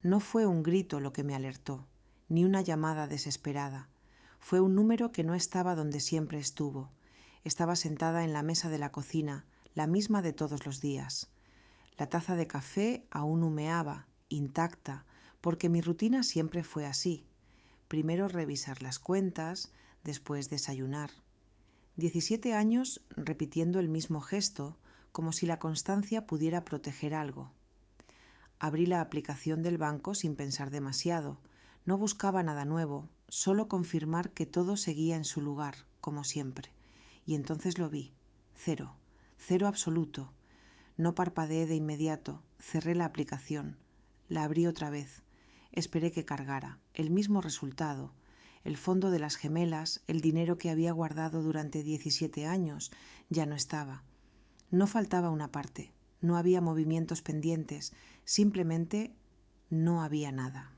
No fue un grito lo que me alertó, ni una llamada desesperada. Fue un número que no estaba donde siempre estuvo. Estaba sentada en la mesa de la cocina, la misma de todos los días. La taza de café aún humeaba, intacta, porque mi rutina siempre fue así. Primero revisar las cuentas, después desayunar. 17 años repitiendo el mismo gesto, como si la constancia pudiera proteger algo. Abrí la aplicación del banco sin pensar demasiado. No buscaba nada nuevo, solo confirmar que todo seguía en su lugar, como siempre. Y entonces lo vi. Cero. Cero absoluto. No parpadeé de inmediato. Cerré la aplicación. La abrí otra vez. Esperé que cargara. El mismo resultado. El fondo de las gemelas, el dinero que había guardado durante 17 años, ya no estaba. No faltaba una parte. No había movimientos pendientes, simplemente no había nada.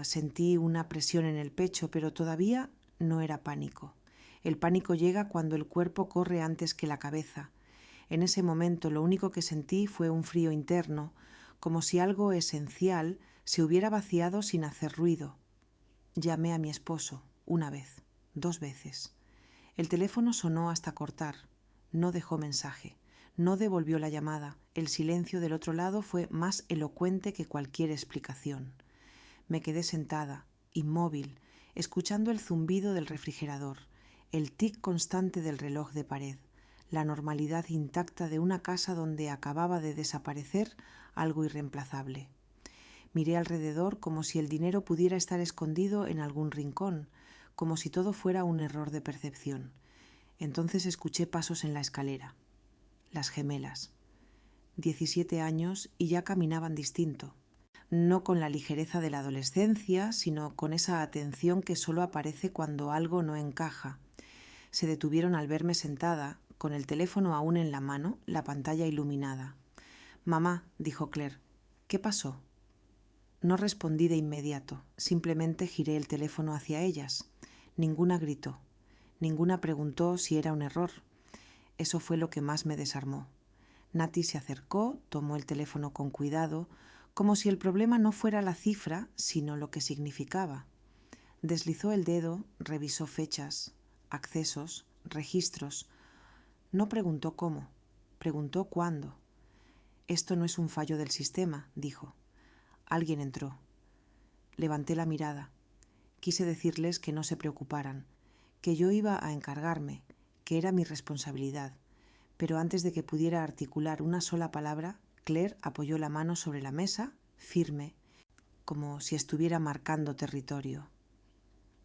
Sentí una presión en el pecho, pero todavía no era pánico. El pánico llega cuando el cuerpo corre antes que la cabeza. En ese momento lo único que sentí fue un frío interno, como si algo esencial se hubiera vaciado sin hacer ruido. Llamé a mi esposo, una vez, 2 veces. El teléfono sonó hasta cortar. No dejó mensaje. No devolvió la llamada. El silencio del otro lado fue más elocuente que cualquier explicación. Me quedé sentada, inmóvil, escuchando el zumbido del refrigerador, el tic constante del reloj de pared, la normalidad intacta de una casa donde acababa de desaparecer algo irreemplazable. Miré alrededor como si el dinero pudiera estar escondido en algún rincón, como si todo fuera un error de percepción. Entonces escuché pasos en la escalera. Las gemelas. 17 años y ya caminaban distinto. No con la ligereza de la adolescencia, sino con esa atención que solo aparece cuando algo no encaja. Se detuvieron al verme sentada, con el teléfono aún en la mano, la pantalla iluminada. «Mamá», dijo Claire, «¿qué pasó?» No respondí de inmediato, simplemente giré el teléfono hacia ellas. Ninguna gritó, ninguna preguntó si era un error. Eso fue lo que más me desarmó. Nati se acercó, tomó el teléfono con cuidado, como si el problema no fuera la cifra, sino lo que significaba. Deslizó el dedo, revisó fechas, accesos, registros. No preguntó cómo, preguntó cuándo. «Esto no es un fallo del sistema», dijo. Alguien entró. Levanté la mirada. Quise decirles que no se preocuparan, que yo iba a encargarme, que era mi responsabilidad. Pero antes de que pudiera articular una sola palabra, Claire apoyó la mano sobre la mesa, firme, como si estuviera marcando territorio.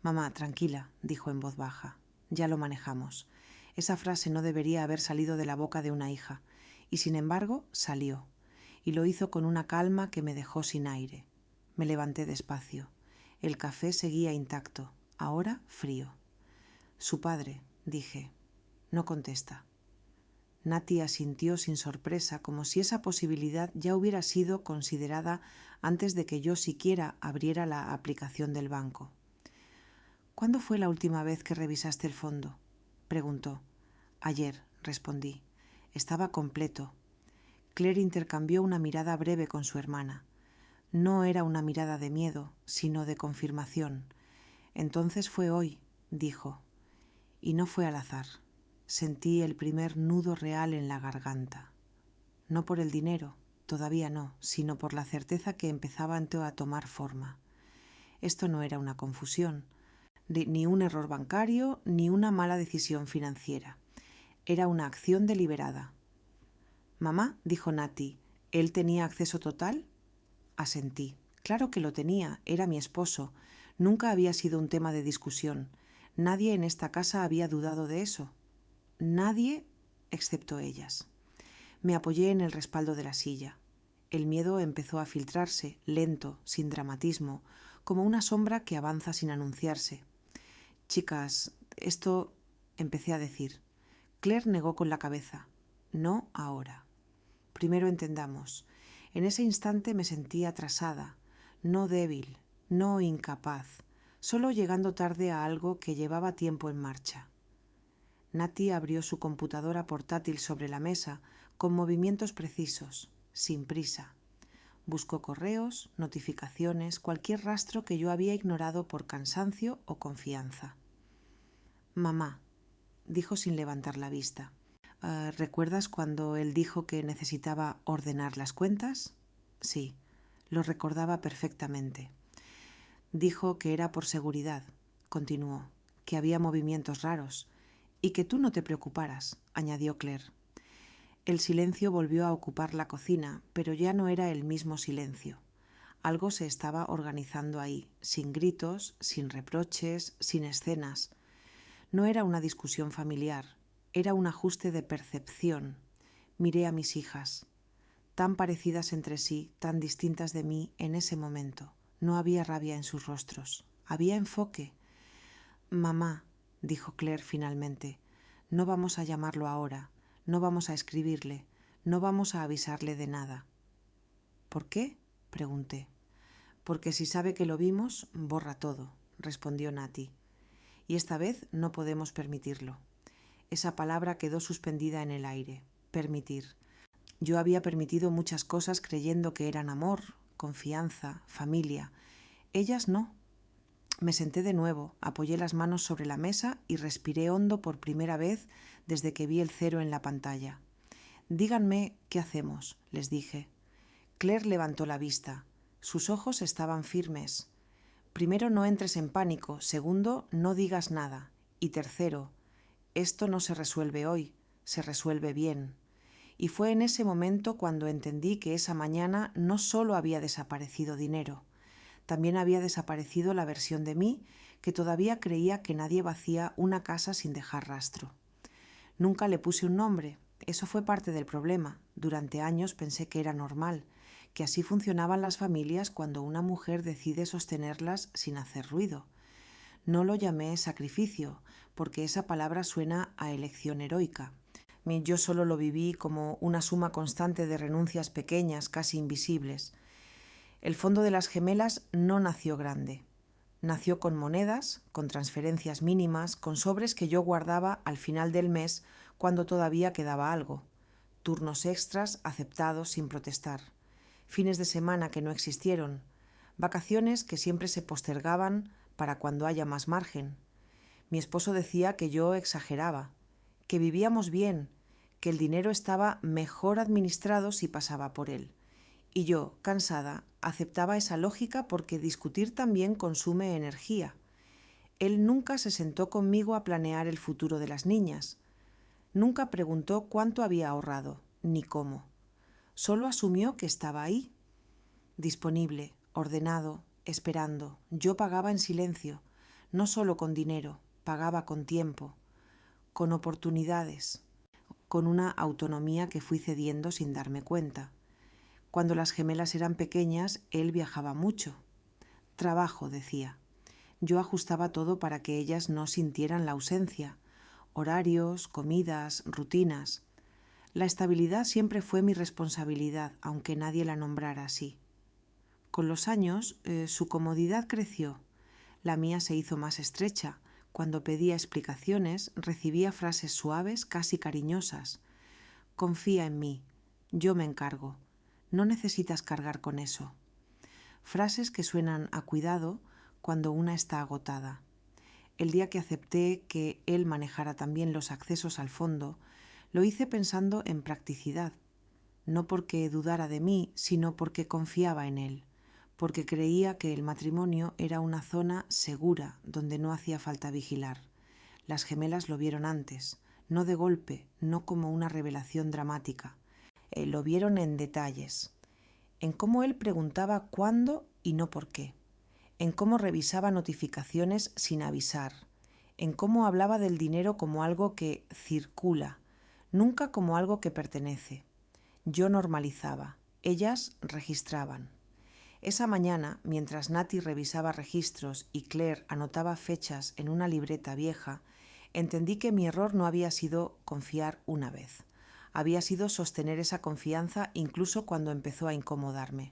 «Mamá, tranquila», dijo en voz baja. «Ya lo manejamos». Esa frase no debería haber salido de la boca de una hija, y sin embargo salió, y lo hizo con una calma que me dejó sin aire. Me levanté despacio. El café seguía intacto, ahora frío. «Su padre», dije. «No contesta». Nati asintió sin sorpresa, como si esa posibilidad ya hubiera sido considerada antes de que yo siquiera abriera la aplicación del banco. «¿Cuándo fue la última vez que revisaste el fondo?», preguntó. «Ayer», respondí. Estaba completo. Claire intercambió una mirada breve con su hermana. No era una mirada de miedo, sino de confirmación. «Entonces fue hoy», dijo. Y no fue al azar. Sentí el primer nudo real en la garganta. No por el dinero, todavía no, sino por la certeza que empezaba a tomar forma. Esto no era una confusión, ni un error bancario, ni una mala decisión financiera. Era una acción deliberada. «Mamá», dijo Nati, «¿él tenía acceso total?» Asentí. Claro que lo tenía, era mi esposo. Nunca había sido un tema de discusión. Nadie en esta casa había dudado de eso. Nadie excepto ellas. Me apoyé en el respaldo de la silla. El miedo empezó a filtrarse, lento, sin dramatismo, como una sombra que avanza sin anunciarse. «Chicas, esto...», empecé a decir. Claire negó con la cabeza. «No ahora. Primero entendamos. En ese instante me sentí atrasada, no débil, no incapaz, solo llegando tarde a algo que llevaba tiempo en marcha». Nati abrió su computadora portátil sobre la mesa con movimientos precisos, sin prisa. Buscó correos, notificaciones, cualquier rastro que yo había ignorado por cansancio o confianza. «Mamá», dijo sin levantar la vista, «¿recuerdas cuando él dijo que necesitaba ordenar las cuentas?» Sí, lo recordaba perfectamente. «Dijo que era por seguridad», continuó, «que había movimientos raros y que tú no te preocuparas», añadió Claire. El silencio volvió a ocupar la cocina, pero ya no era el mismo silencio. Algo se estaba organizando ahí, sin gritos, sin reproches, sin escenas. No era una discusión familiar, era un ajuste de percepción. Miré a mis hijas, tan parecidas entre sí, tan distintas de mí en ese momento. No había rabia en sus rostros, había enfoque. «Mamá», dijo Claire finalmente, «no vamos a llamarlo ahora, no vamos a escribirle, no vamos a avisarle de nada». «¿Por qué?», pregunté. «Porque si sabe que lo vimos, borra todo», respondió Nati. «Y esta vez no podemos permitirlo». Esa palabra quedó suspendida en el aire. Permitir. Yo había permitido muchas cosas creyendo que eran amor, confianza, familia. Ellas no. Me senté de nuevo, apoyé las manos sobre la mesa y respiré hondo por primera vez desde que vi el 0 en la pantalla. «Díganme qué hacemos», les dije. Claire levantó la vista. Sus ojos estaban firmes. «Primero, no entres en pánico. Segundo, no digas nada. Y tercero, esto no se resuelve hoy, se resuelve bien». Y fue en ese momento cuando entendí que esa mañana no solo había desaparecido dinero, también había desaparecido la versión de mí que todavía creía que nadie vacía una casa sin dejar rastro. Nunca le puse un nombre, eso fue parte del problema. Durante años pensé que era normal, que así funcionaban las familias cuando una mujer decide sostenerlas sin hacer ruido. No lo llamé sacrificio, porque esa palabra suena a elección heroica. Yo solo lo viví como una suma constante de renuncias pequeñas, casi invisibles. El fondo de las gemelas no nació grande. Nació con monedas, con transferencias mínimas, con sobres que yo guardaba al final del mes cuando todavía quedaba algo. Turnos extras aceptados sin protestar. Fines de semana que no existieron. Vacaciones que siempre se postergaban para cuando haya más margen. Mi esposo decía que yo exageraba, que vivíamos bien, que el dinero estaba mejor administrado si pasaba por él. Y yo, cansada, aceptaba esa lógica porque discutir también consume energía. Él nunca se sentó conmigo a planear el futuro de las niñas. Nunca preguntó cuánto había ahorrado, ni cómo. Solo asumió que estaba ahí, disponible, ordenado, esperando. Yo pagaba en silencio, no solo con dinero, pagaba con tiempo, con oportunidades, con una autonomía que fui cediendo sin darme cuenta. Cuando las gemelas eran pequeñas, él viajaba mucho. Trabajo, decía. Yo ajustaba todo para que ellas no sintieran la ausencia. Horarios, comidas, rutinas. La estabilidad siempre fue mi responsabilidad, aunque nadie la nombrara así. Con los años, su comodidad creció. La mía se hizo más estrecha. Cuando pedía explicaciones, recibía frases suaves, casi cariñosas. «Confía en mí. Yo me encargo. No necesitas cargar con eso». Frases que suenan a cuidado cuando una está agotada. El día que acepté que él manejara también los accesos al fondo, lo hice pensando en practicidad. No porque dudara de mí, sino porque confiaba en él, porque creía que el matrimonio era una zona segura donde no hacía falta vigilar. Las gemelas lo vieron antes, no de golpe, no como una revelación dramática. Lo vieron en detalles, en cómo él preguntaba cuándo y no por qué, en cómo revisaba notificaciones sin avisar, en cómo hablaba del dinero como algo que circula, nunca como algo que pertenece. Yo normalizaba, ellas registraban. Esa mañana, mientras Nati revisaba registros y Claire anotaba fechas en una libreta vieja, entendí que mi error no había sido confiar una vez. Había sido sostener esa confianza incluso cuando empezó a incomodarme.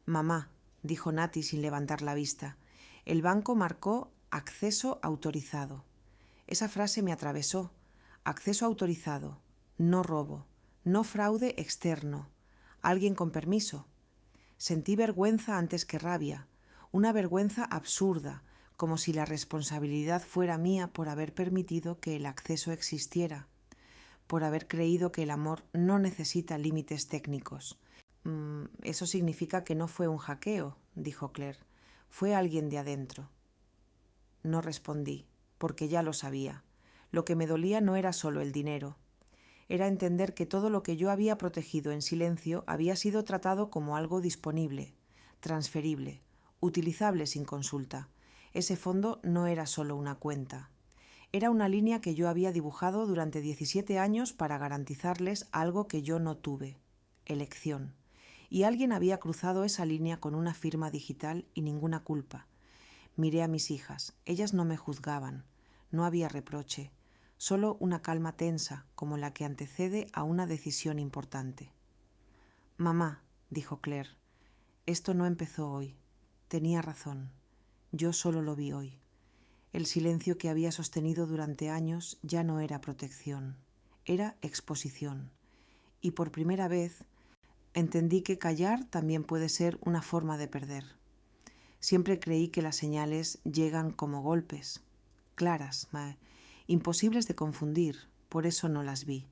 «Mamá», dijo Nati sin levantar la vista, «el banco marcó acceso autorizado». Esa frase me atravesó. Acceso autorizado, no robo, no fraude externo, alguien con permiso. Sentí vergüenza antes que rabia, una vergüenza absurda, como si la responsabilidad fuera mía por haber permitido que el acceso existiera, por haber creído que el amor no necesita límites técnicos. Eso significa que no fue un hackeo, dijo Claire. Fue alguien de adentro. No respondí, porque ya lo sabía. Lo que me dolía no era solo el dinero. Era entender que todo lo que yo había protegido en silencio había sido tratado como algo disponible, transferible, utilizable sin consulta. Ese fondo no era solo una cuenta. Era una línea que yo había dibujado durante 17 años para garantizarles algo que yo no tuve: elección. Y alguien había cruzado esa línea con una firma digital y ninguna culpa. Miré a mis hijas. Ellas no me juzgaban. No había reproche. Solo una calma tensa, como la que antecede a una decisión importante. «Mamá», dijo Claire, «esto no empezó hoy. Tenía razón. Yo solo lo vi hoy». El silencio que había sostenido durante años ya no era protección, era exposición. Y por primera vez entendí que callar también puede ser una forma de perder. Siempre creí que las señales llegan como golpes, claras, imposibles de confundir, por eso no las vi.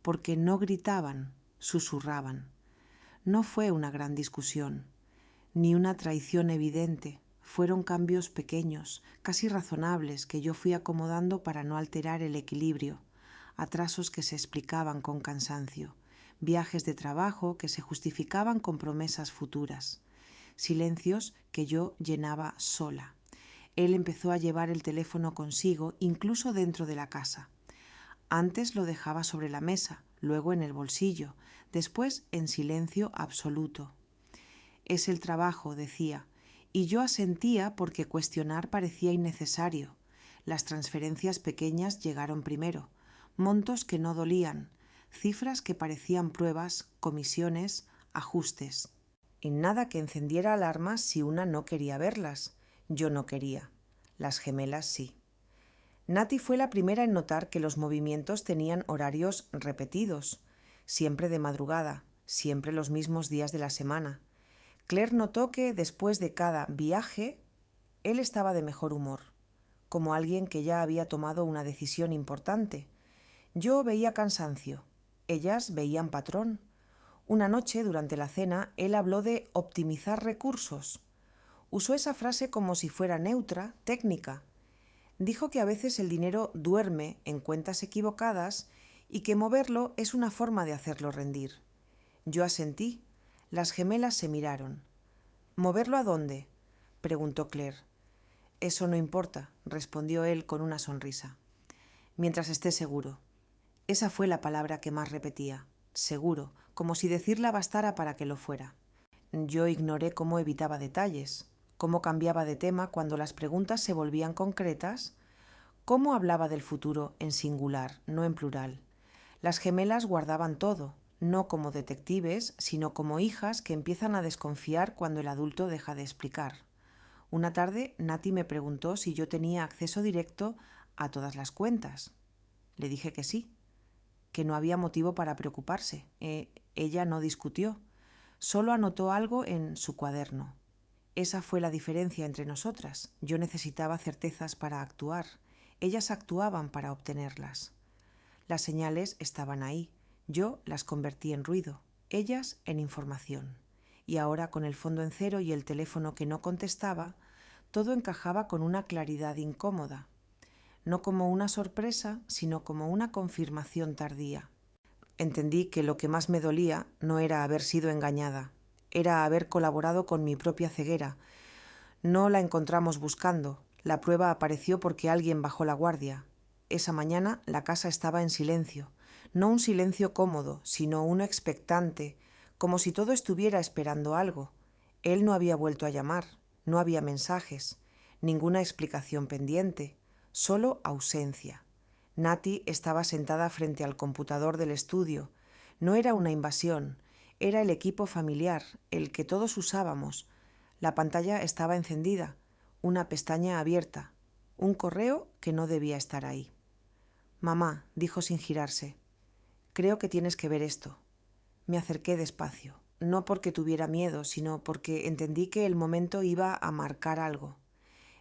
Porque no gritaban, susurraban. No fue una gran discusión, ni una traición evidente. Fueron cambios pequeños, casi razonables, que yo fui acomodando para no alterar el equilibrio, atrasos que se explicaban con cansancio, viajes de trabajo que se justificaban con promesas futuras, silencios que yo llenaba sola. Él empezó a llevar el teléfono consigo, incluso dentro de la casa. Antes lo dejaba sobre la mesa, luego en el bolsillo, después en silencio absoluto. «Es el trabajo», decía, y yo asentía porque cuestionar parecía innecesario. Las transferencias pequeñas llegaron primero, montos que no dolían, cifras que parecían pruebas, comisiones, ajustes. Y nada que encendiera alarmas si una no quería verlas. Yo no quería. Las gemelas sí. Nati fue la primera en notar que los movimientos tenían horarios repetidos, siempre de madrugada, siempre los mismos días de la semana. Claire notó que, después de cada viaje, él estaba de mejor humor, como alguien que ya había tomado una decisión importante. Yo veía cansancio, ellas veían patrón. Una noche, durante la cena, él habló de optimizar recursos. Usó esa frase como si fuera neutra, técnica. Dijo que a veces el dinero duerme en cuentas equivocadas y que moverlo es una forma de hacerlo rendir. Yo asentí. Las gemelas se miraron. «¿Moverlo a dónde?», preguntó Claire. «Eso no importa», respondió él con una sonrisa. «Mientras esté seguro». Esa fue la palabra que más repetía. Seguro, como si decirla bastara para que lo fuera. Yo ignoré cómo evitaba detalles, cómo cambiaba de tema cuando las preguntas se volvían concretas, cómo hablaba del futuro en singular, no en plural. Las gemelas guardaban todo, no como detectives, sino como hijas que empiezan a desconfiar cuando el adulto deja de explicar. Una tarde, Nati me preguntó si yo tenía acceso directo a todas las cuentas. Le dije que sí, que no había motivo para preocuparse. Ella no discutió, solo anotó algo en su cuaderno. Esa fue la diferencia entre nosotras. Yo necesitaba certezas para actuar. Ellas actuaban para obtenerlas. Las señales estaban ahí. Yo las convertí en ruido, ellas en información. Y ahora, con el fondo en cero y el teléfono que no contestaba, todo encajaba con una claridad incómoda. No como una sorpresa, sino como una confirmación tardía. Entendí que lo que más me dolía no era haber sido engañada, era haber colaborado con mi propia ceguera. No la encontramos buscando. La prueba apareció porque alguien bajó la guardia. Esa mañana la casa estaba en silencio. No un silencio cómodo, sino uno expectante, como si todo estuviera esperando algo. Él no había vuelto a llamar, no había mensajes, ninguna explicación pendiente, solo ausencia. Nati estaba sentada frente al computador del estudio. No era una invasión, era el equipo familiar, el que todos usábamos. La pantalla estaba encendida, una pestaña abierta, un correo que no debía estar ahí. «Mamá», dijo sin girarse, «creo que tienes que ver esto». Me acerqué despacio. no porque tuviera miedo, sino porque entendí que el momento iba a marcar algo.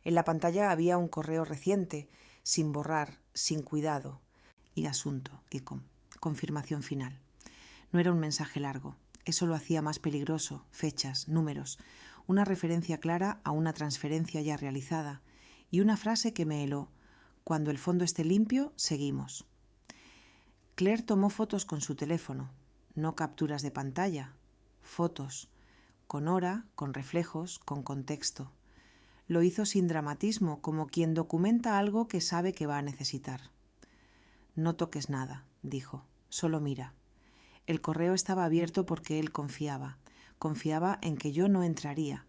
En la pantalla había un correo reciente, sin borrar, sin cuidado, y asunto, y confirmación final. No era un mensaje largo, eso lo hacía más peligroso, fechas, números, una referencia clara a una transferencia ya realizada, y una frase que me heló: cuando el fondo esté limpio, seguimos. Claire tomó fotos con su teléfono, no capturas de pantalla, fotos, con hora, con reflejos, con contexto. Lo hizo sin dramatismo, como quien documenta algo que sabe que va a necesitar. No toques nada, dijo, solo mira. El correo estaba abierto porque él confiaba. Confiaba en que yo no entraría,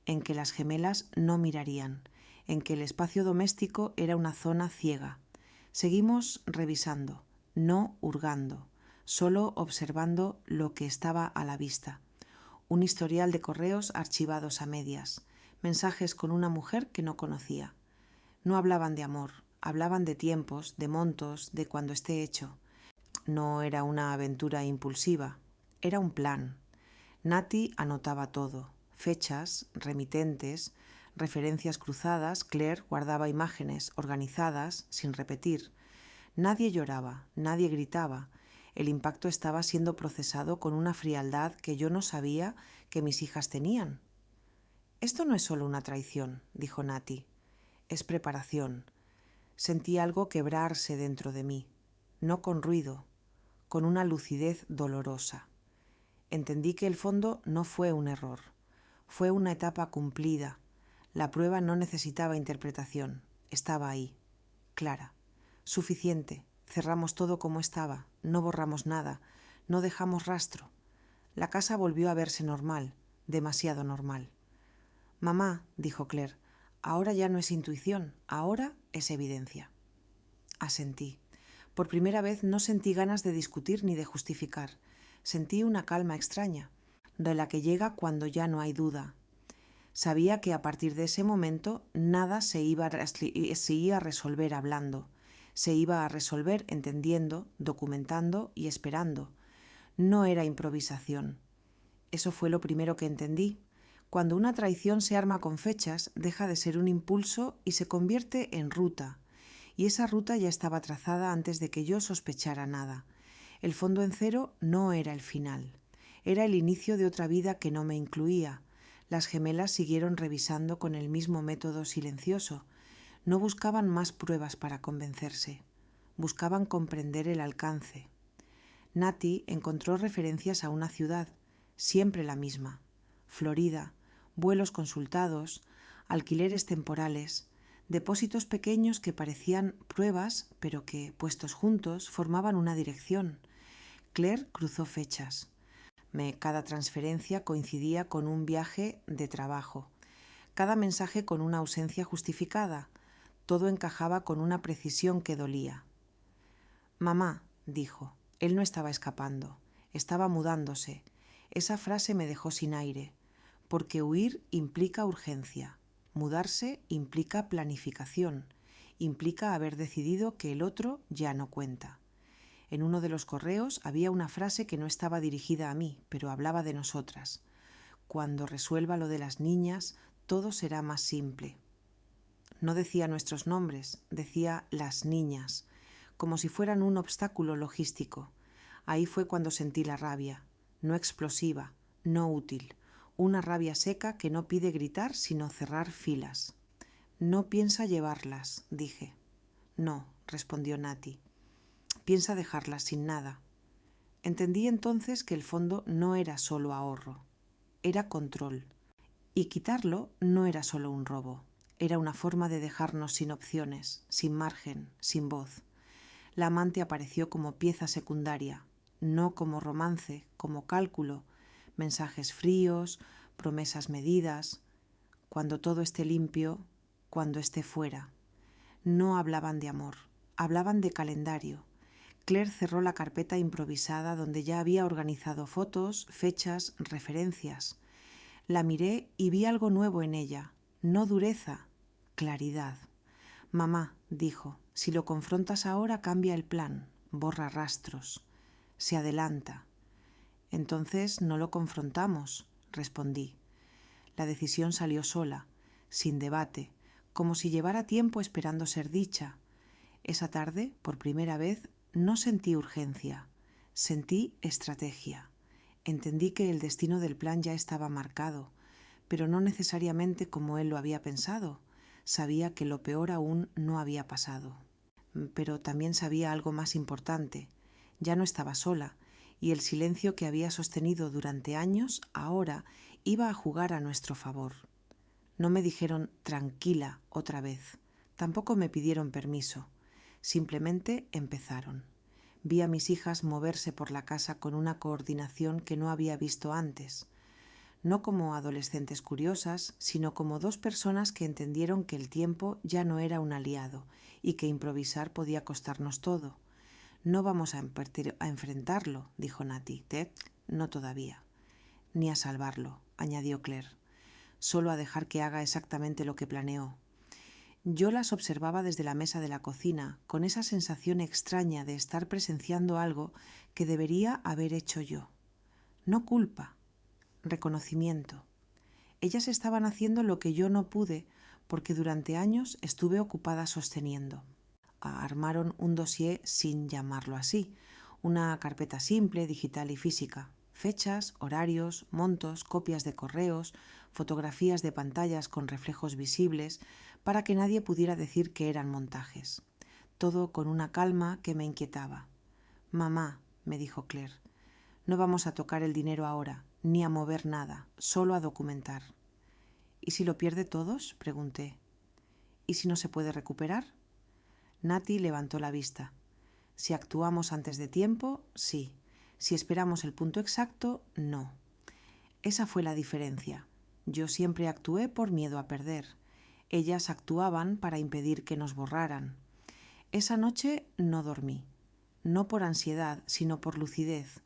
en que las gemelas no mirarían, en que el espacio doméstico era una zona ciega. Seguimos revisando, no hurgando, solo observando lo que estaba a la vista. Un historial de correos archivados a medias, mensajes con una mujer que no conocía. No hablaban de amor, hablaban de tiempos, de montos, de cuando esté hecho. No era una aventura impulsiva, era un plan. Nati anotaba todo, fechas, remitentes, referencias cruzadas. Claire guardaba imágenes organizadas, sin repetir. Nadie lloraba, nadie gritaba. El impacto estaba siendo procesado con una frialdad que yo no sabía que mis hijas tenían. Esto no es solo una traición, dijo Nati. Es preparación. Sentí algo quebrarse dentro de mí, no con ruido, con una lucidez dolorosa. Entendí que el fondo no fue un error, fue una etapa cumplida. La prueba no necesitaba interpretación, estaba ahí, clara. Suficiente, cerramos todo como estaba, no borramos nada, no dejamos rastro. La casa volvió a verse normal, demasiado normal. Mamá, dijo Claire, ahora ya no es intuición, ahora es evidencia. Asentí. Por primera vez no sentí ganas de discutir ni de justificar. Sentí una calma extraña, de la que llega cuando ya no hay duda. Sabía que a partir de ese momento nada se iba a resolver hablando. Se iba a resolver entendiendo, documentando y esperando. No era improvisación. Eso fue lo primero que entendí. Cuando una traición se arma con fechas, deja de ser un impulso y se convierte en ruta. Y esa ruta ya estaba trazada antes de que yo sospechara nada. El fondo en cero no era el final. Era el inicio de otra vida que no me incluía. Las gemelas siguieron revisando con el mismo método silencioso. No buscaban más pruebas para convencerse. Buscaban comprender el alcance. Nati encontró referencias a una ciudad, siempre la misma. Florida, vuelos consultados, alquileres temporales, depósitos pequeños que parecían pruebas, pero que, puestos juntos, formaban una dirección. Claire cruzó fechas. Cada transferencia coincidía con un viaje de trabajo. Cada mensaje con una ausencia justificada. Todo encajaba con una precisión que dolía. Mamá, dijo, él no estaba escapando, estaba mudándose. Esa frase me dejó sin aire, porque huir implica urgencia. Mudarse implica planificación, implica haber decidido que el otro ya no cuenta. En uno de los correos había una frase que no estaba dirigida a mí, pero hablaba de nosotras. Cuando resuelva lo de las niñas, todo será más simple. No decía nuestros nombres, decía las niñas, como si fueran un obstáculo logístico. Ahí fue cuando sentí la rabia, no explosiva, no útil, una rabia seca que no pide gritar sino cerrar filas. No piensa llevarlas, dije. No, respondió Nati. Piensa dejarlas sin nada. Entendí entonces que el fondo no era solo ahorro, era control. Y quitarlo no era solo un robo, era una forma de dejarnos sin opciones, sin margen, sin voz. La amante apareció como pieza secundaria, no como romance, como cálculo, mensajes fríos, promesas medidas. Cuando todo esté limpio, cuando esté fuera. No hablaban de amor, hablaban de calendario. Claire cerró la carpeta improvisada donde ya había organizado fotos, fechas, referencias. La miré y vi algo nuevo en ella, no dureza, claridad. Mamá, dijo, si lo confrontas ahora cambia el plan, borra rastros, se adelanta. Entonces no lo confrontamos, respondí. La decisión salió sola, sin debate, como si llevara tiempo esperando ser dicha. Esa tarde, por primera vez, no sentí urgencia, sentí estrategia. Entendí que el destino del plan ya estaba marcado, pero no necesariamente como él lo había pensado. Sabía que lo peor aún no había pasado. Pero también sabía algo más importante. Ya no estaba sola, y el silencio que había sostenido durante años ahora iba a jugar a nuestro favor. No me dijeron tranquila otra vez. Tampoco me pidieron permiso. Simplemente empezaron. Vi a mis hijas moverse por la casa con una coordinación que no había visto antes. No como adolescentes curiosas, sino como dos personas que entendieron que el tiempo ya no era un aliado y que improvisar podía costarnos todo. No vamos a enfrentarlo, dijo Natty. Ted, no todavía. Ni a salvarlo, añadió Claire. Solo a dejar que haga exactamente lo que planeó. Yo las observaba desde la mesa de la cocina, con esa sensación extraña de estar presenciando algo que debería haber hecho yo. No culpa, reconocimiento. Ellas estaban haciendo lo que yo no pude porque durante años estuve ocupada sosteniendo. Armaron un dossier sin llamarlo así, una carpeta simple, digital y física. Fechas, horarios, montos, copias de correos, fotografías de pantallas con reflejos visibles, para que nadie pudiera decir que eran montajes. Todo con una calma que me inquietaba. «Mamá», me dijo Claire, «no vamos a tocar el dinero ahora, ni a mover nada, solo a documentar». «¿Y si lo pierde todos?», pregunté. «¿Y si no se puede recuperar?». Natty levantó la vista. «Si actuamos antes de tiempo, sí. Si esperamos el punto exacto, no». Esa fue la diferencia. Yo siempre actué por miedo a perder. Ellas actuaban para impedir que nos borraran. Esa noche no dormí. No por ansiedad, sino por lucidez.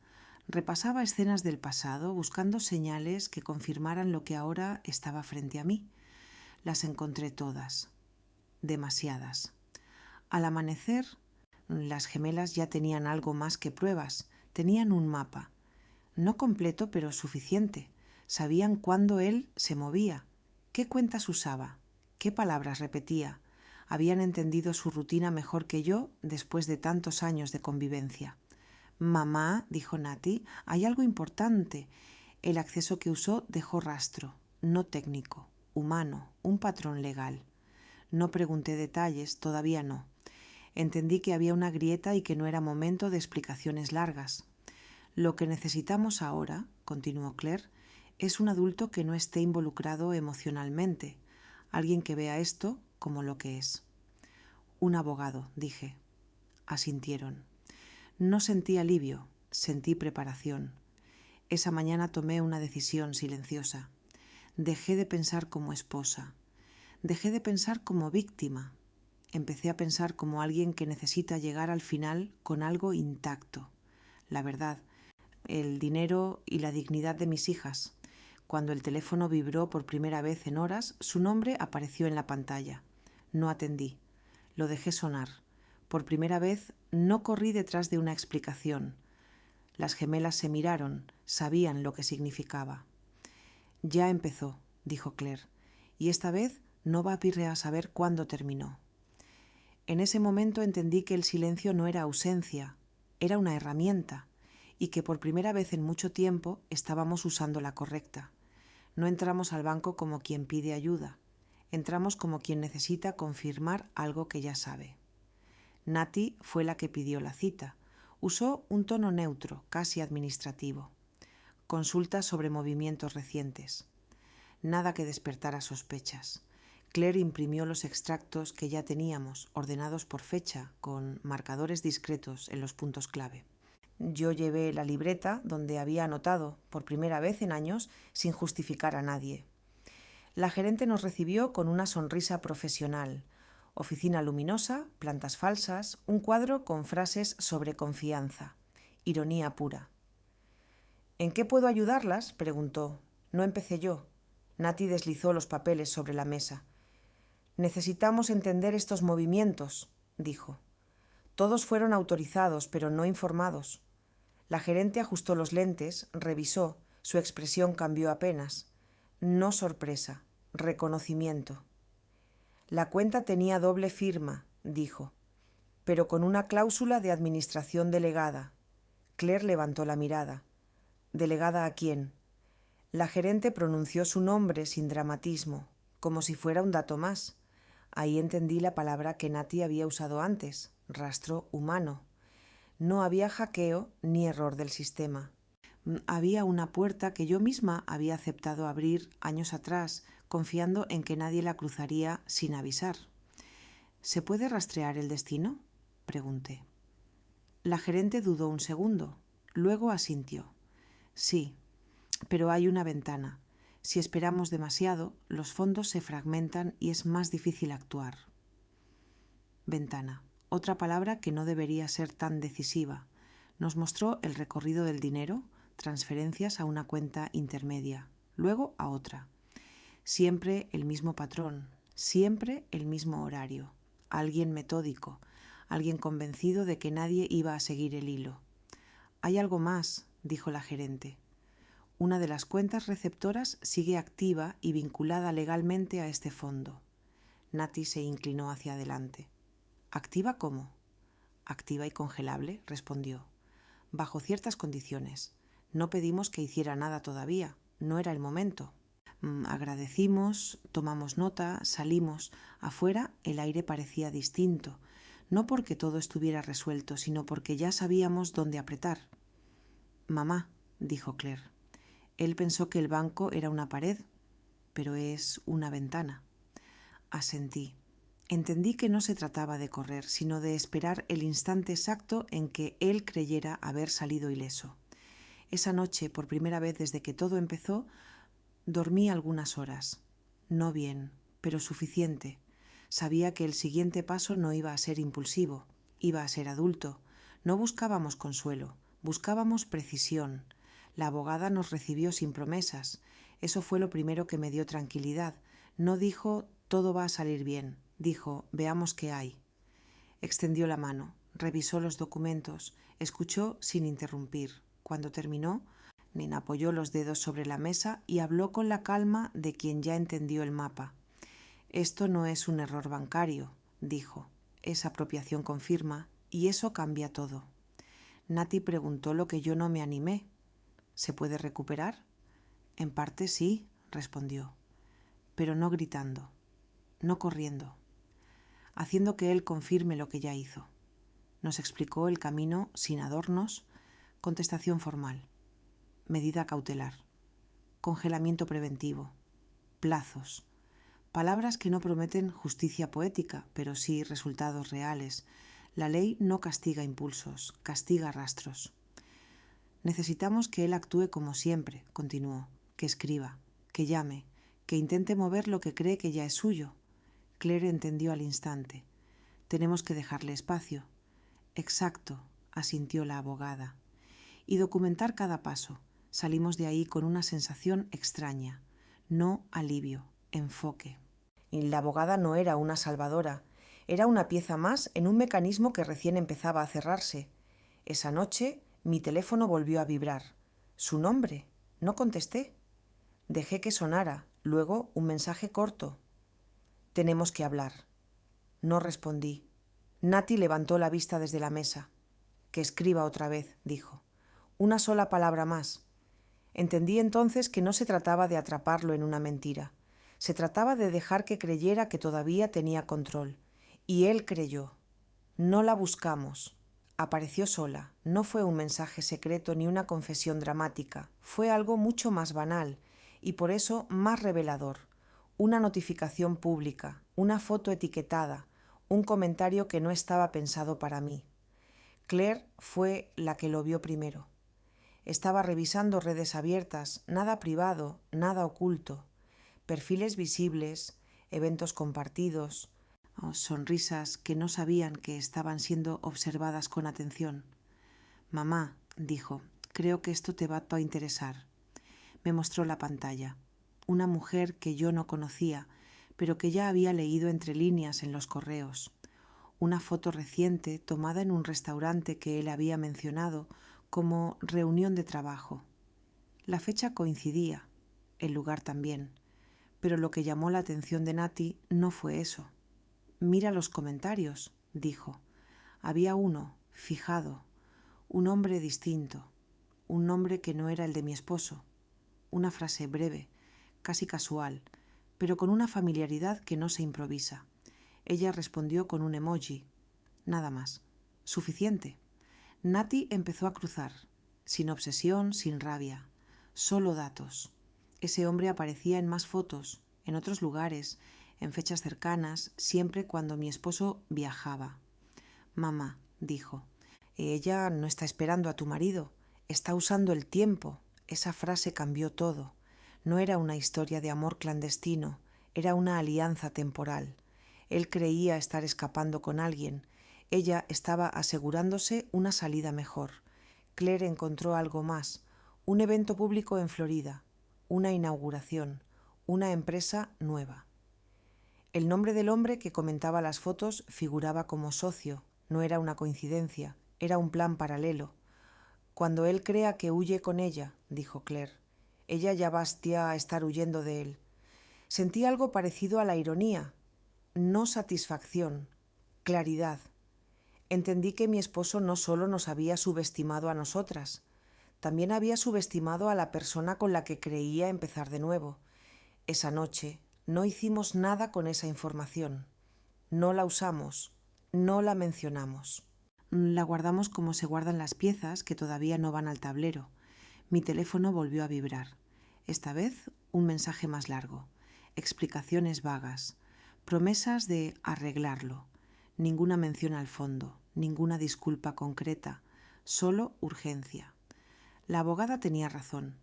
Repasaba escenas del pasado, buscando señales que confirmaran lo que ahora estaba frente a mí. Las encontré todas. Demasiadas. Al amanecer, las gemelas ya tenían algo más que pruebas. Tenían un mapa. No completo, pero suficiente. Sabían cuándo él se movía, qué cuentas usaba, qué palabras repetía. Habían entendido su rutina mejor que yo después de tantos años de convivencia. «Mamá», dijo Natty, «hay algo importante. El acceso que usó dejó rastro, no técnico, humano, un patrón legal». No pregunté detalles, todavía no. Entendí que había una grieta y que no era momento de explicaciones largas. «Lo que necesitamos ahora», continuó Claire, «es un adulto que no esté involucrado emocionalmente, alguien que vea esto como lo que es». «Un abogado», dije. Asintieron. No sentí alivio, sentí preparación. Esa mañana tomé una decisión silenciosa. Dejé de pensar como esposa. Dejé de pensar como víctima. Empecé a pensar como alguien que necesita llegar al final con algo intacto. La verdad, el dinero y la dignidad de mis hijas. Cuando el teléfono vibró por primera vez en horas, su nombre apareció en la pantalla. No atendí. Lo dejé sonar. Por primera vez no corrí detrás de una explicación. Las gemelas se miraron, sabían lo que significaba. «Ya empezó», dijo Claire, «y esta vez no va a saber cuándo terminó». En ese momento entendí que el silencio no era ausencia, era una herramienta, y que por primera vez en mucho tiempo estábamos usando la correcta. No entramos al banco como quien pide ayuda, entramos como quien necesita confirmar algo que ya sabe. Natty fue la que pidió la cita. Usó un tono neutro, casi administrativo. Consulta sobre movimientos recientes. Nada que despertara sospechas. Claire imprimió los extractos que ya teníamos, ordenados por fecha, con marcadores discretos en los puntos clave. Yo llevé la libreta donde había anotado, por primera vez en años, sin justificar a nadie. La gerente nos recibió con una sonrisa profesional. Oficina luminosa, plantas falsas, un cuadro con frases sobre confianza. Ironía pura. «¿En qué puedo ayudarlas?», preguntó. No empecé yo. Natty deslizó los papeles sobre la mesa. «Necesitamos entender estos movimientos», dijo. «Todos fueron autorizados, pero no informados. La gerente ajustó los lentes, revisó, su expresión cambió apenas. No sorpresa, reconocimiento. La cuenta tenía doble firma, dijo, pero con una cláusula de administración delegada. Claire levantó la mirada. ¿Delegada a quién? La gerente pronunció su nombre sin dramatismo, como si fuera un dato más. Ahí entendí la palabra que Nati había usado antes, rastro humano. No había hackeo ni error del sistema. Había una puerta que yo misma había aceptado abrir años atrás, confiando en que nadie la cruzaría sin avisar. ¿Se puede rastrear el destino?, pregunté. La gerente dudó un segundo, luego asintió. Sí, pero hay una ventana. Si esperamos demasiado, los fondos se fragmentan y es más difícil actuar. Ventana, otra palabra que no debería ser tan decisiva. Nos mostró el recorrido del dinero, transferencias a una cuenta intermedia, luego a otra. Siempre el mismo patrón, siempre el mismo horario. Alguien metódico, alguien convencido de que nadie iba a seguir el hilo. Hay algo más, dijo la gerente. Una de las cuentas receptoras sigue activa y vinculada legalmente a este fondo. Nati se inclinó hacia adelante. ¿Activa cómo? Activa y congelable, respondió. Bajo ciertas condiciones. No pedimos que hiciera nada todavía. No era el momento. Agradecimos, tomamos nota, salimos. Afuera el aire parecía distinto. No porque todo estuviera resuelto, sino porque ya sabíamos dónde apretar. Mamá, dijo Claire. Él pensó que el banco era una pared, pero es una ventana. Asentí. Entendí que no se trataba de correr, sino de esperar el instante exacto en que él creyera haber salido ileso. Esa noche, por primera vez desde que todo empezó, dormí algunas horas. No bien, pero suficiente. Sabía que el siguiente paso no iba a ser impulsivo, iba a ser adulto. No buscábamos consuelo, buscábamos precisión. La abogada nos recibió sin promesas. Eso fue lo primero que me dio tranquilidad. No dijo, todo va a salir bien. Dijo, veamos qué hay. Extendió la mano, revisó los documentos, escuchó sin interrumpir. Cuando terminó, Nina apoyó los dedos sobre la mesa y habló con la calma de quien ya entendió el mapa. Esto no es un error bancario, dijo. Es apropiación con firma y eso cambia todo. Nati preguntó lo que yo no me animé. ¿Se puede recuperar? En parte sí, respondió, pero no gritando, no corriendo, haciendo que él confirme lo que ya hizo. Nos explicó el camino sin adornos, contestación formal, medida cautelar, congelamiento preventivo, plazos, palabras que no prometen justicia poética, pero sí resultados reales. La ley no castiga impulsos, castiga rastros. Necesitamos que él actúe como siempre, continuó, que escriba, que llame, que intente mover lo que cree que ya es suyo. Claire entendió al instante. Tenemos que dejarle espacio. Exacto, asintió la abogada. Y documentar cada paso. Salimos de ahí con una sensación extraña. No alivio, enfoque. Y la abogada no era una salvadora. Era una pieza más en un mecanismo que recién empezaba a cerrarse. Esa noche mi teléfono volvió a vibrar. ¿Su nombre? No contesté. Dejé que sonara, luego un mensaje corto. Tenemos que hablar. No respondí. Nati levantó la vista desde la mesa. Que escriba otra vez, dijo. Una sola palabra más. Entendí entonces que no se trataba de atraparlo en una mentira. Se trataba de dejar que creyera que todavía tenía control. Y él creyó. No la buscamos. Apareció sola. No fue un mensaje secreto ni una confesión dramática. Fue algo mucho más banal y por eso más revelador. Una notificación pública, una foto etiquetada, un comentario que no estaba pensado para mí. Claire fue la que lo vio primero. Estaba revisando redes abiertas, nada privado, nada oculto. Perfiles visibles, eventos compartidos, sonrisas que no sabían que estaban siendo observadas con atención. Mamá, dijo, creo que esto te va a interesar. Me mostró la pantalla. Una mujer que yo no conocía, pero que ya había leído entre líneas en los correos. Una foto reciente tomada en un restaurante que él había mencionado como reunión de trabajo. La fecha coincidía, el lugar también, pero lo que llamó la atención de Nati no fue eso. «Mira los comentarios», dijo. Había uno, fijado, un hombre distinto, un nombre que no era el de mi esposo. Una frase breve, casi casual, pero con una familiaridad que no se improvisa. Ella respondió con un emoji. Nada más. Suficiente. Nati empezó a cruzar, sin obsesión, sin rabia. Solo datos. Ese hombre aparecía en más fotos, en otros lugares, en fechas cercanas, siempre cuando mi esposo viajaba. «Mamá», dijo, «ella no está esperando a tu marido, está usando el tiempo». Esa frase cambió todo. No era una historia de amor clandestino, era una alianza temporal. Él creía estar escapando con alguien. Ella estaba asegurándose una salida mejor. Claire encontró algo más, un evento público en Florida, una inauguración, una empresa nueva. El nombre del hombre que comentaba las fotos figuraba como socio. No era una coincidencia, era un plan paralelo. «Cuando él crea que huye con ella», dijo Claire, «ella ya bastía a estar huyendo de él». Sentí algo parecido a la ironía, no satisfacción, claridad. Entendí que mi esposo no solo nos había subestimado a nosotras, también había subestimado a la persona con la que creía empezar de nuevo. Esa noche no hicimos nada con esa información. No la usamos, no la mencionamos. La guardamos como se guardan las piezas que todavía no van al tablero. Mi teléfono volvió a vibrar. Esta vez un mensaje más largo. Explicaciones vagas. Promesas de arreglarlo. Ninguna mención al fondo, ninguna disculpa concreta, solo urgencia. La abogada tenía razón.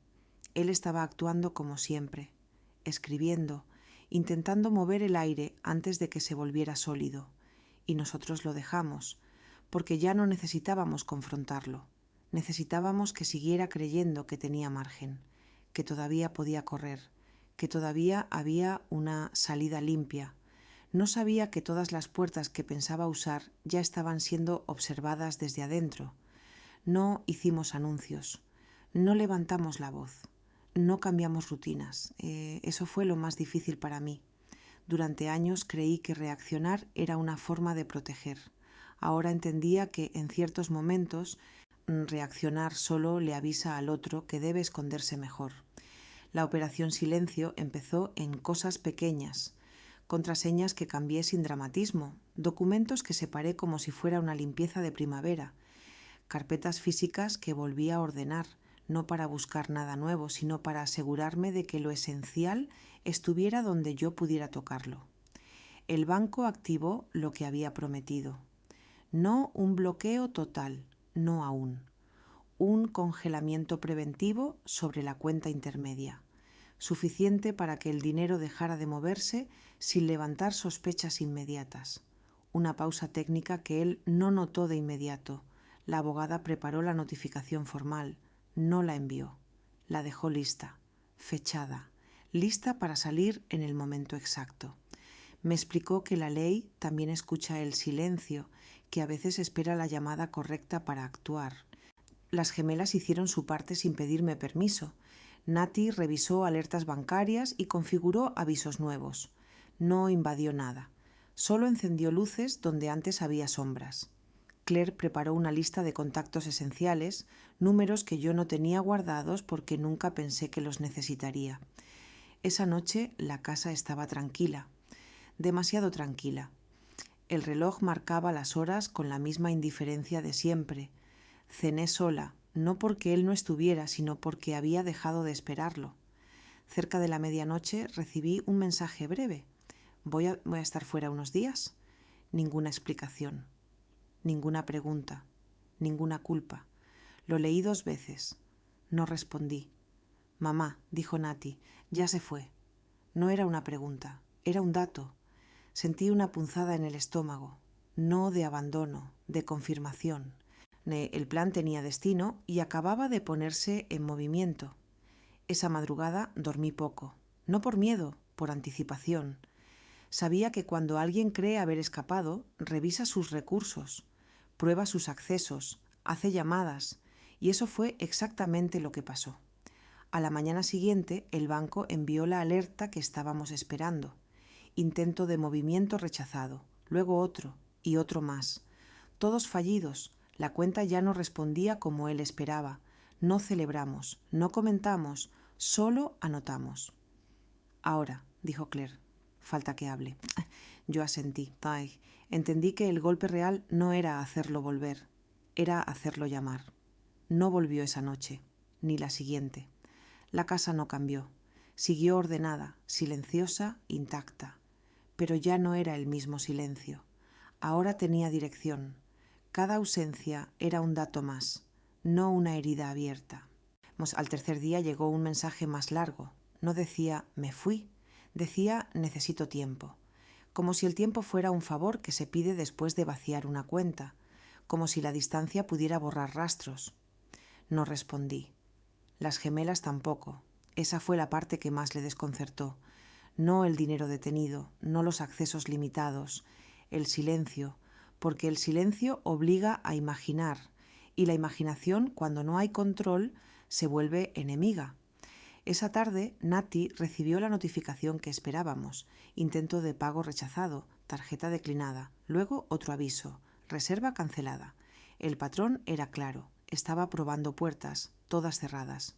Él estaba actuando como siempre, escribiendo, intentando mover el aire antes de que se volviera sólido. Y nosotros lo dejamos, porque ya no necesitábamos confrontarlo. Necesitábamos que siguiera creyendo que tenía margen, que todavía podía correr, que todavía había una salida limpia. No sabía que todas las puertas que pensaba usar ya estaban siendo observadas desde adentro. No hicimos anuncios, no levantamos la voz, no cambiamos rutinas. Eso fue lo más difícil para mí. Durante años creí que reaccionar era una forma de proteger. Ahora entendía que en ciertos momentos reaccionar solo le avisa al otro que debe esconderse mejor. La operación Silencio empezó en cosas pequeñas, contraseñas que cambié sin dramatismo, documentos que separé como si fuera una limpieza de primavera, carpetas físicas que volví a ordenar, no para buscar nada nuevo, sino para asegurarme de que lo esencial estuviera donde yo pudiera tocarlo. El banco activó lo que había prometido. No un bloqueo total, no aún. Un congelamiento preventivo sobre la cuenta intermedia, suficiente para que el dinero dejara de moverse sin levantar sospechas inmediatas. Una pausa técnica que él no notó de inmediato. La abogada preparó la notificación formal, no la envió. La dejó lista, fechada, lista para salir en el momento exacto. Me explicó que la ley también escucha el silencio, que a veces espera la llamada correcta para actuar. Las gemelas hicieron su parte sin pedirme permiso. Nati revisó alertas bancarias y configuró avisos nuevos. No invadió nada. Solo encendió luces donde antes había sombras. Claire preparó una lista de contactos esenciales, números que yo no tenía guardados porque nunca pensé que los necesitaría. Esa noche la casa estaba tranquila, demasiado tranquila. El reloj marcaba las horas con la misma indiferencia de siempre. Cené sola, no porque él no estuviera, sino porque había dejado de esperarlo. Cerca de la medianoche recibí un mensaje breve. Voy a estar fuera unos días. Ninguna explicación, ninguna pregunta, ninguna culpa. Lo leí 2 veces. No respondí. «Mamá», dijo Nati, «ya se fue». No era una pregunta, era un dato. Sentí una punzada en el estómago, no de abandono, de confirmación. El plan tenía destino y acababa de ponerse en movimiento. Esa madrugada dormí poco, no por miedo, por anticipación. Sabía que cuando alguien cree haber escapado, revisa sus recursos, prueba sus accesos, hace llamadas Y eso fue exactamente lo que pasó. A la mañana siguiente, el banco envió la alerta que estábamos esperando. Intento de movimiento rechazado, luego otro y otro más. Todos fallidos. La cuenta ya no respondía como él esperaba. No celebramos, no comentamos, solo anotamos. Ahora, dijo Claire, falta que hable. Yo asentí. Ay, entendí que el golpe real no era hacerlo volver, era hacerlo llamar. No volvió esa noche, ni la siguiente. La casa no cambió. Siguió ordenada, silenciosa, intacta. Pero ya no era el mismo silencio. Ahora tenía dirección. Cada ausencia era un dato más, no una herida abierta. Al tercer día llegó un mensaje más largo. No decía «me fui», decía «necesito tiempo», como si el tiempo fuera un favor que se pide después de vaciar una cuenta, como si la distancia pudiera borrar rastros. No respondí. Las gemelas tampoco. Esa fue la parte que más le desconcertó. No el dinero detenido, no los accesos limitados, el silencio, porque el silencio obliga a imaginar, y la imaginación, cuando no hay control, se vuelve enemiga. Esa tarde, Nati recibió la notificación que esperábamos. Intento de pago rechazado, tarjeta declinada, luego otro aviso, reserva cancelada. El patrón era claro, estaba probando puertas, todas cerradas.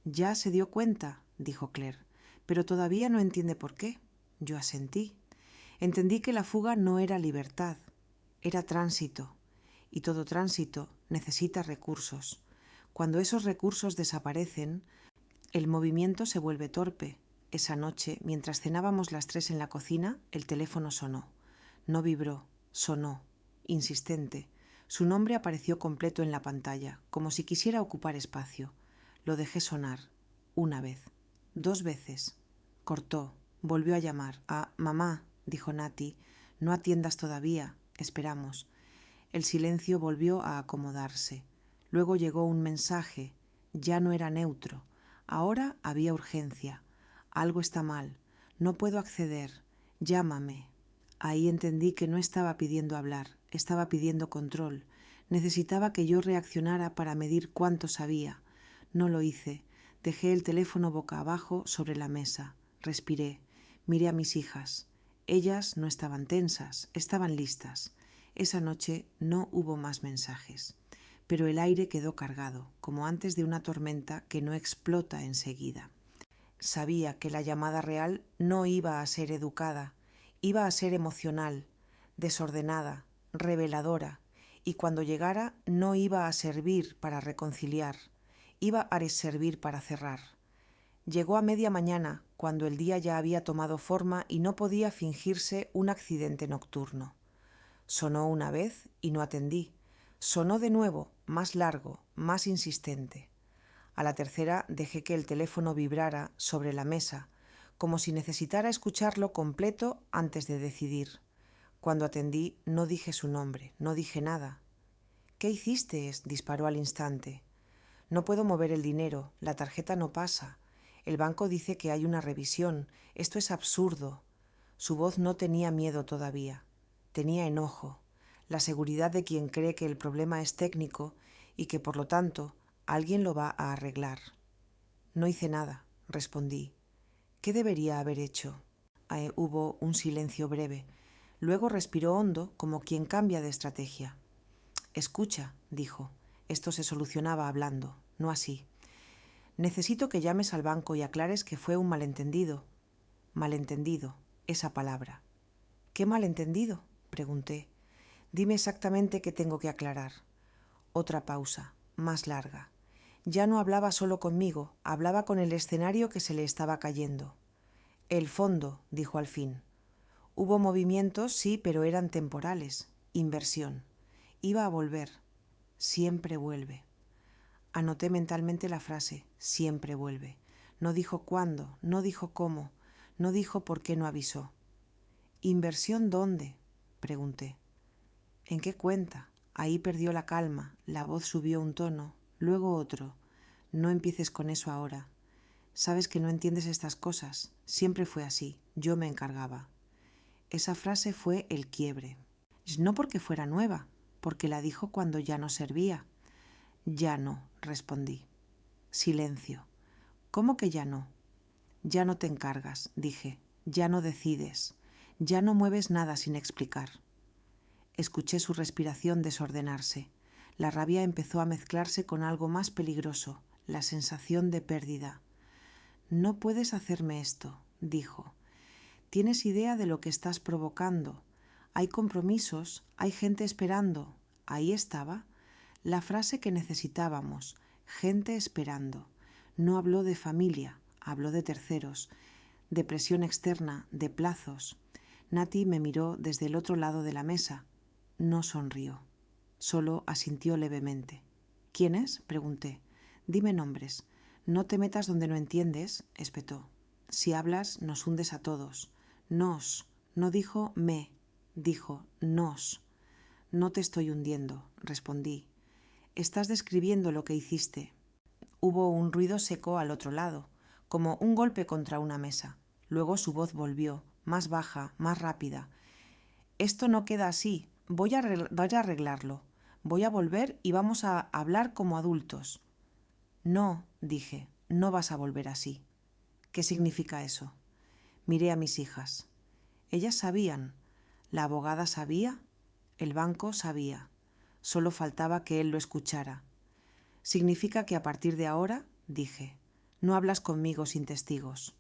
«Ya se dio cuenta», dijo Claire, «pero todavía no entiende por qué». Yo asentí. Entendí que la fuga no era libertad, era tránsito, y todo tránsito necesita recursos. Cuando esos recursos desaparecen, el movimiento se vuelve torpe. Esa noche, mientras cenábamos las 3 en la cocina, el teléfono sonó. No vibró, sonó, insistente. Su nombre apareció completo en la pantalla, como si quisiera ocupar espacio. Lo dejé sonar, una vez, 2 veces. Cortó, volvió a llamar. «Ah, mamá», dijo Nati, «no atiendas todavía, esperamos». El silencio volvió a acomodarse. Luego llegó un mensaje. Ya no era neutro. Ahora había urgencia. «Algo está mal. No puedo acceder. Llámame». Ahí entendí que no estaba pidiendo hablar, estaba pidiendo control. Necesitaba que yo reaccionara para medir cuánto sabía. No lo hice. Dejé el teléfono boca abajo sobre la mesa. Respiré. Miré a mis hijas. Ellas no estaban tensas, estaban listas. Esa noche no hubo más mensajes. Pero el aire quedó cargado, como antes de una tormenta que no explota enseguida. Sabía que la llamada real no iba a ser educada, iba a ser emocional, desordenada, reveladora, y cuando llegara no iba a servir para reconciliar, iba a servir para cerrar. Llegó a media mañana, cuando el día ya había tomado forma y no podía fingirse un accidente nocturno. Sonó una vez y no atendí. Sonó de nuevo, más largo, más insistente. A la tercera dejé que el teléfono vibrara sobre la mesa, como si necesitara escucharlo completo antes de decidir. Cuando atendí no dije su nombre, no dije nada. «¿Qué hiciste?», disparó al instante. «No puedo mover el dinero, la tarjeta no pasa. El banco dice que hay una revisión. Esto es absurdo». Su voz no tenía miedo todavía. Tenía enojo, la seguridad de quien cree que el problema es técnico y que, por lo tanto, alguien lo va a arreglar. «No hice nada», respondí. «¿Qué debería haber hecho?» Hubo un silencio breve. Luego respiró hondo, como quien cambia de estrategia. «Escucha», dijo. Esto se solucionaba hablando, no así. «Necesito que llames al banco y aclares que fue un malentendido». Malentendido, esa palabra. «¿Qué malentendido?», pregunté. «Dime exactamente qué tengo que aclarar». Otra pausa, más larga. Ya no hablaba solo conmigo, hablaba con el escenario que se le estaba cayendo. «El fondo», dijo al fin. «Hubo movimientos, sí, pero eran temporales. Inversión. Iba a volver. Siempre vuelve». Anoté mentalmente la frase, siempre vuelve. No dijo cuándo, no dijo cómo, no dijo por qué no avisó. «¿Inversión dónde?», pregunté. «¿En qué cuenta?». Ahí perdió la calma, la voz subió un tono, luego otro. «No empieces con eso ahora. Sabes que no entiendes estas cosas. Siempre fue así. Yo me encargaba». Esa frase fue el quiebre. No porque fuera nueva, porque la dijo cuando ya no servía. Ya no, respondí. Silencio. ¿Cómo que ya no? Ya no te encargas, dije. Ya no decides. Ya no mueves nada sin explicar. Escuché su respiración desordenarse. La rabia empezó a mezclarse con algo más peligroso, la sensación de pérdida. No puedes hacerme esto, dijo. ¿Tienes idea de lo que estás provocando? Hay compromisos, hay gente esperando. Ahí estaba. La frase que necesitábamos, gente esperando. No habló de familia, habló de terceros, de presión externa, de plazos. Nati me miró desde el otro lado de la mesa. No sonrió, solo asintió levemente. ¿Quiénes? Pregunté. Dime nombres. No te metas donde no entiendes, espetó. Si hablas, nos hundes a todos. Nos. No dijo me, dijo nos. No te estoy hundiendo, respondí. Estás describiendo lo que hiciste. Hubo un ruido seco al otro lado, como un golpe contra una mesa. Luego su voz volvió, más baja, más rápida. Esto no queda así. Voy a arreglarlo. Voy a volver y vamos a hablar como adultos. No, dije, no vas a volver así. ¿Qué significa eso? Miré a mis hijas. Ellas sabían. La abogada sabía. El banco sabía. Solo faltaba que él lo escuchara. Significa que a partir de ahora, dije, no hablas conmigo sin testigos.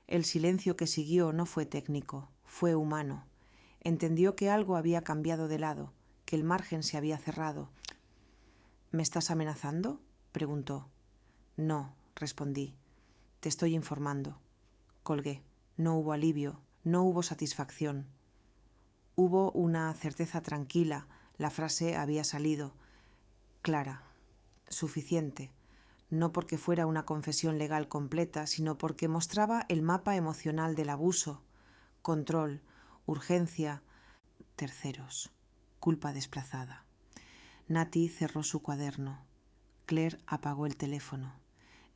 El silencio que siguió no fue técnico, fue humano. Entendió que algo había cambiado de lado, que el margen se había cerrado. ¿Me estás amenazando?, preguntó. No, respondí. Te estoy informando. Colgué. No hubo alivio, no hubo satisfacción. Hubo una certeza tranquila. La frase había salido. Clara. Suficiente. No porque fuera una confesión legal completa, sino porque mostraba el mapa emocional del abuso. Control, urgencia, terceros, culpa desplazada. Nati cerró su cuaderno. Claire apagó el teléfono.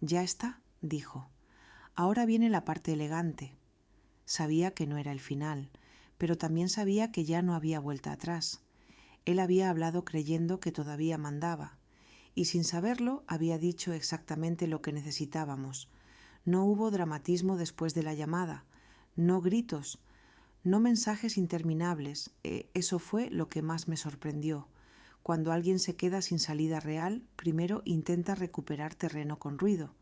«¿Ya está?», dijo. «Ahora viene la parte elegante». Sabía que no era el final, pero también sabía que ya no había vuelta atrás. Él había hablado creyendo que todavía mandaba, y sin saberlo había dicho exactamente lo que necesitábamos. No hubo dramatismo después de la llamada, no gritos, no mensajes interminables. Eso fue lo que más me sorprendió. Cuando alguien se queda sin salida real, primero intenta recuperar terreno con ruido.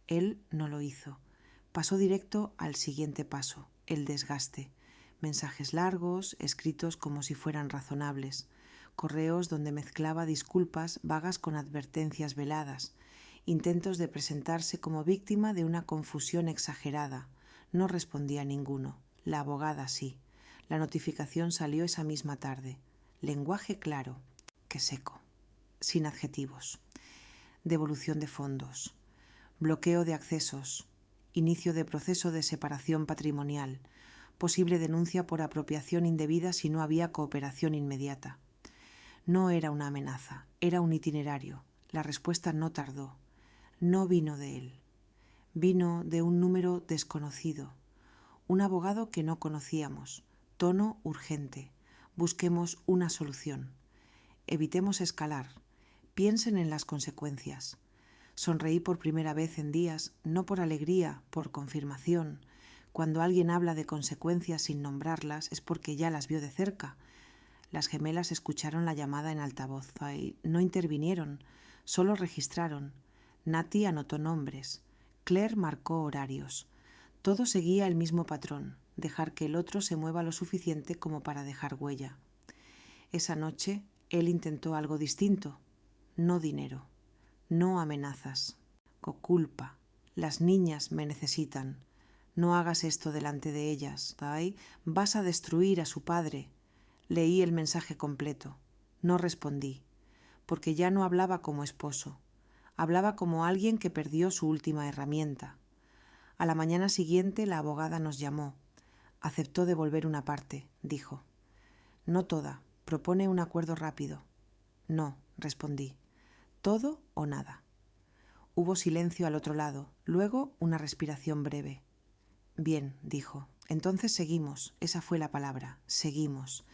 Él no lo hizo. Pasó directo al siguiente paso, el desgaste. Mensajes largos, escritos como si fueran razonables. Correos donde mezclaba disculpas vagas con advertencias veladas. Intentos de presentarse como víctima de una confusión exagerada. No respondía a ninguno. La abogada sí. La notificación salió esa misma tarde. Lenguaje claro, que seco. Sin adjetivos. Devolución de fondos. Bloqueo de accesos. Inicio de proceso de separación patrimonial. Posible denuncia por apropiación indebida si no había cooperación inmediata. No era una amenaza, era un itinerario. La respuesta no tardó. No vino de él. Vino de un número desconocido. Un abogado que no conocíamos. Tono urgente. Busquemos una solución. Evitemos escalar. Piensen en las consecuencias. Sonreí por primera vez en días, no por alegría, por confirmación. Cuando alguien habla de consecuencias sin nombrarlas es porque ya las vio de cerca. Las gemelas escucharon la llamada en altavoz y no intervinieron, solo registraron. Nati anotó nombres. Claire marcó horarios. Todo seguía el mismo patrón, dejar que el otro se mueva lo suficiente como para dejar huella. Esa noche él intentó algo distinto. No dinero, no amenazas, culpa. Las niñas me necesitan. No hagas esto delante de ellas, ¿tai? Vas a destruir a su padre. Leí el mensaje completo. No respondí, porque ya no hablaba como esposo. Hablaba como alguien que perdió su última herramienta. A la mañana siguiente la abogada nos llamó. Aceptó devolver una parte, dijo. No toda, propone un acuerdo rápido. No, respondí. Todo o nada. Hubo silencio al otro lado, luego una respiración breve. Bien, dijo. Entonces seguimos. Esa fue la palabra. Seguimos.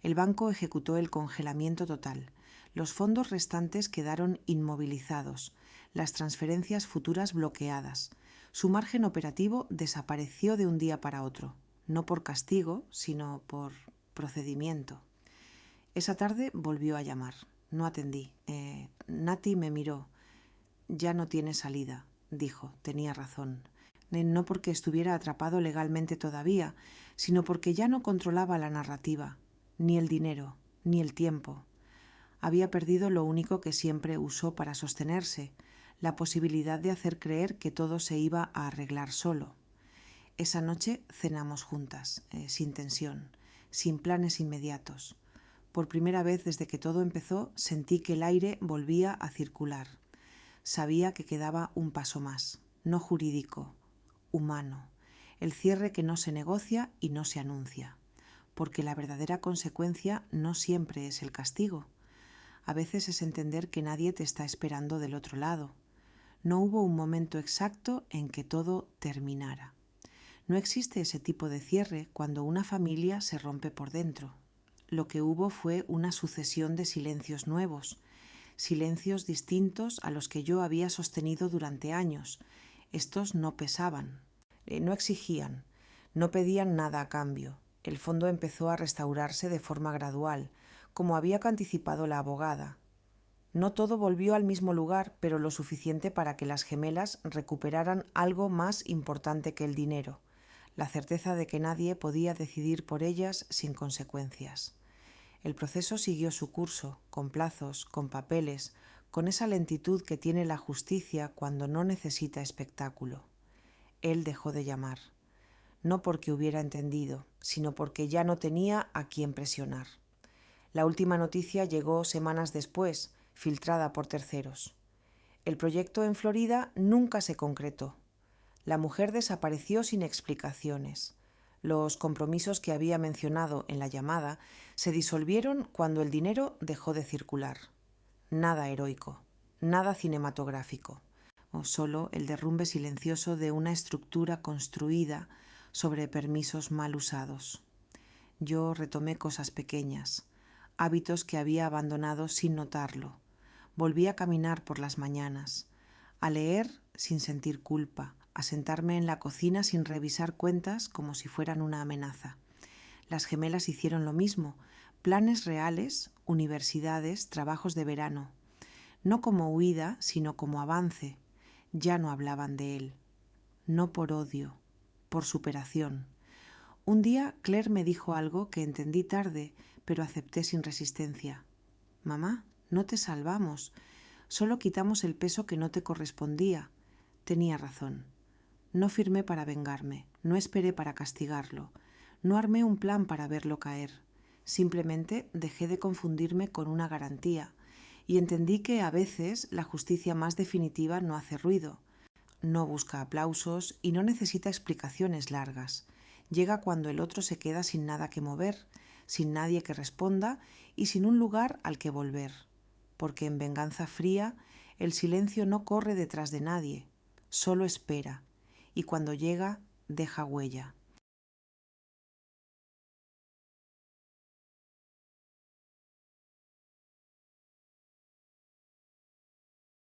El banco ejecutó el congelamiento total. Los fondos restantes quedaron inmovilizados, las transferencias futuras bloqueadas. Su margen operativo desapareció de un día para otro, no por castigo, sino por procedimiento. Esa tarde volvió a llamar. No atendí. Nati me miró. «Ya no tiene salida», dijo. Tenía razón. No porque estuviera atrapado legalmente todavía, sino porque ya no controlaba la narrativa, ni el dinero, ni el tiempo. Había perdido lo único que siempre usó para sostenerse, la posibilidad de hacer creer que todo se iba a arreglar solo. Esa noche cenamos juntas, sin tensión, sin planes inmediatos. Por primera vez desde que todo empezó, sentí que el aire volvía a circular. Sabía que quedaba un paso más, no jurídico, humano, el cierre que no se negocia y no se anuncia, porque la verdadera consecuencia no siempre es el castigo. A veces es entender que nadie te está esperando del otro lado. No hubo un momento exacto en que todo terminara. No existe ese tipo de cierre cuando una familia se rompe por dentro. Lo que hubo fue una sucesión de silencios nuevos, silencios distintos a los que yo había sostenido durante años. Estos no pesaban, no exigían, no pedían nada a cambio. El fondo empezó a restaurarse de forma gradual, como había anticipado la abogada. No todo volvió al mismo lugar, pero lo suficiente para que las gemelas recuperaran algo más importante que el dinero, la certeza de que nadie podía decidir por ellas sin consecuencias. El proceso siguió su curso, con plazos, con papeles, con esa lentitud que tiene la justicia cuando no necesita espectáculo. Él dejó de llamar, no porque hubiera entendido, sino porque ya no tenía a quién presionar. La última noticia llegó semanas después, filtrada por terceros. El proyecto en Florida nunca se concretó. La mujer desapareció sin explicaciones. Los compromisos que había mencionado en la llamada se disolvieron cuando el dinero dejó de circular. Nada heroico, nada cinematográfico, o solo el derrumbe silencioso de una estructura construida sobre permisos mal usados. Yo retomé cosas pequeñas, hábitos que había abandonado sin notarlo. Volví a caminar por las mañanas, a leer sin sentir culpa, a sentarme en la cocina sin revisar cuentas como si fueran una amenaza. Las gemelas hicieron lo mismo, planes reales, universidades, trabajos de verano. No como huida, sino como avance. Ya no hablaban de él. No por odio, por superación. Un día Claire me dijo algo que entendí tarde, pero acepté sin resistencia. «Mamá, no te salvamos, solo quitamos el peso que no te correspondía». Tenía razón. No firmé para vengarme, no esperé para castigarlo, no armé un plan para verlo caer. Simplemente dejé de confundirme con una garantía y entendí que a veces la justicia más definitiva no hace ruido, no busca aplausos y no necesita explicaciones largas. Llega cuando el otro se queda sin nada que mover, sin nadie que responda y sin un lugar al que volver. Porque en venganza fría el silencio no corre detrás de nadie, solo espera, y cuando llega deja huella.